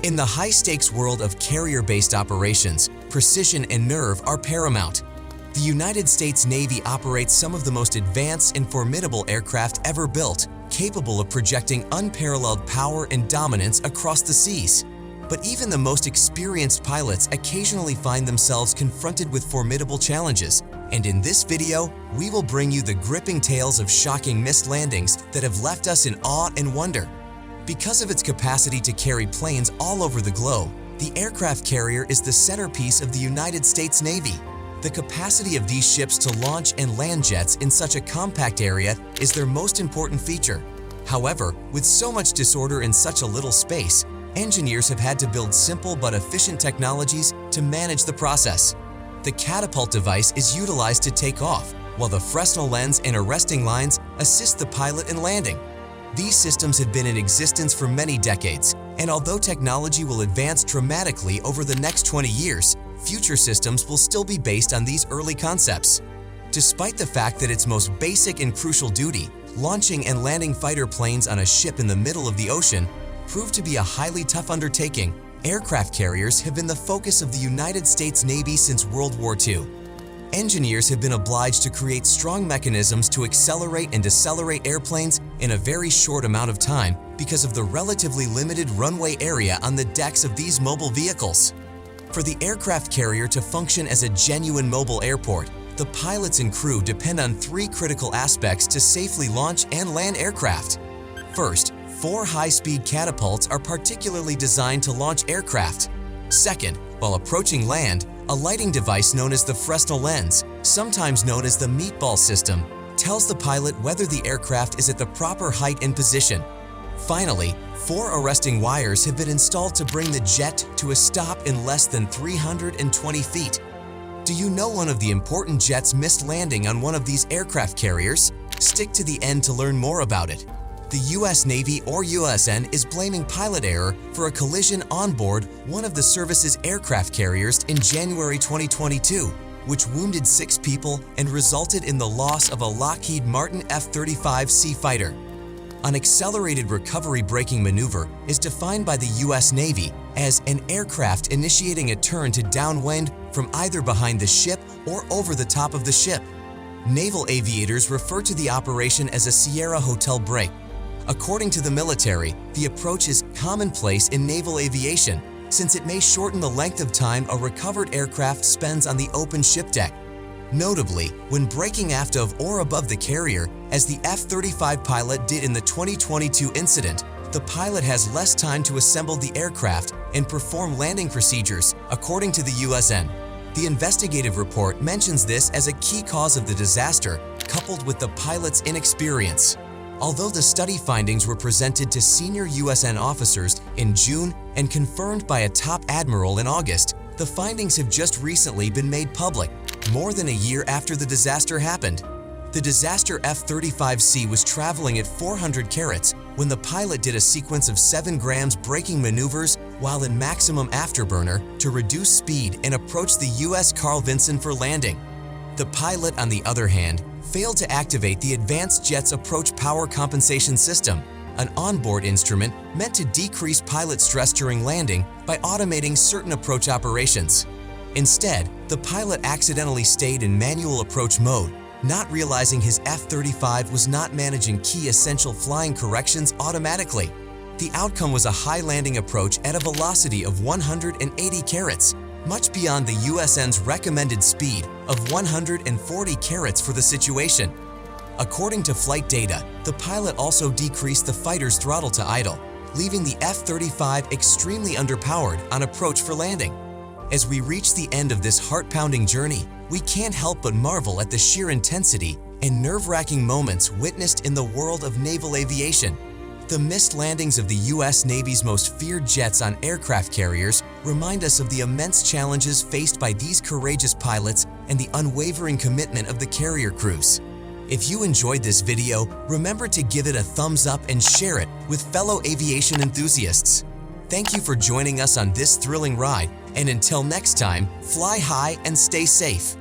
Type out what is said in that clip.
In the high-stakes world of carrier-based operations, precision and nerve are paramount. The United States Navy operates some of the most advanced and formidable aircraft ever built, capable of projecting unparalleled power and dominance across the seas. But even the most experienced pilots occasionally find themselves confronted with formidable challenges, and in this video, we will bring you the gripping tales of shocking missed landings that have left us in awe and wonder. Because of its capacity to carry planes all over the globe, the aircraft carrier is the centerpiece of the United States Navy. The capacity of these ships to launch and land jets in such a compact area is their most important feature. However, with so much disorder in such a little space, engineers have had to build simple but efficient technologies to manage the process. The catapult device is utilized to take off, while the Fresnel lens and arresting lines assist the pilot in landing. These systems have been in existence for many decades, and although technology will advance dramatically over the next 20 years, future systems will still be based on these early concepts. Despite the fact that its most basic and crucial duty, launching and landing fighter planes on a ship in the middle of the ocean, proved to be a highly tough undertaking, aircraft carriers have been the focus of the United States Navy since World War II. Engineers have been obliged to create strong mechanisms to accelerate and decelerate airplanes in a very short amount of time because of the relatively limited runway area on the decks of these mobile vehicles. For the aircraft carrier to function as a genuine mobile airport, the pilots and crew depend on three critical aspects to safely launch and land aircraft. First, 4 high-speed catapults are particularly designed to launch aircraft. Second, while approaching land, a lighting device known as the Fresnel lens, sometimes known as the meatball system, tells the pilot whether the aircraft is at the proper height and position. Finally, 4 arresting wires have been installed to bring the jet to a stop in less than 320 feet. Do you know one of the important jets missed landing on one of these aircraft carriers? Stick to the end to learn more about it. The U.S. Navy or USN is blaming pilot error for a collision on board one of the service's aircraft carriers in January 2022, which wounded 6 people and resulted in the loss of a Lockheed Martin F-35C fighter. An accelerated recovery braking maneuver is defined by the U.S. Navy as an aircraft initiating a turn to downwind from either behind the ship or over the top of the ship. Naval aviators refer to the operation as a Sierra Hotel brake. According to the military, the approach is commonplace in naval aviation since it may shorten the length of time a recovered aircraft spends on the open ship deck. Notably, when braking aft of or above the carrier, as the F-35 pilot did in the 2022 incident, the pilot has less time to assemble the aircraft and perform landing procedures, according to the USN. The investigative report mentions this as a key cause of the disaster, coupled with the pilot's inexperience. Although the study findings were presented to senior USN officers in June and confirmed by a top admiral in August, the findings have just recently been made public, more than a year after the disaster happened. The disaster F-35C was traveling at 400 carats when the pilot did a sequence of 7 grams braking maneuvers while in maximum afterburner to reduce speed and approach the U.S. Carl Vinson for landing. The pilot, on the other hand, failed to activate the Advanced Jet's Approach Power Compensation System, an onboard instrument meant to decrease pilot stress during landing by automating certain approach operations. Instead, the pilot accidentally stayed in manual approach mode, not realizing his F-35 was not managing key essential flying corrections automatically. The outcome was a high landing approach at a velocity of 180 carats, much beyond the USN's recommended speed of 140 carats for the situation. According to flight data, the pilot also decreased the fighter's throttle to idle, leaving the F-35 extremely underpowered on approach for landing. As we reach the end of this heart-pounding journey, we can't help but marvel at the sheer intensity and nerve-wracking moments witnessed in the world of naval aviation. The missed landings of the U.S. Navy's most feared jets on aircraft carriers remind us of the immense challenges faced by these courageous pilots and the unwavering commitment of the carrier crews. If you enjoyed this video, remember to give it a thumbs up and share it with fellow aviation enthusiasts. Thank you for joining us on this thrilling ride, and until next time, fly high and stay safe.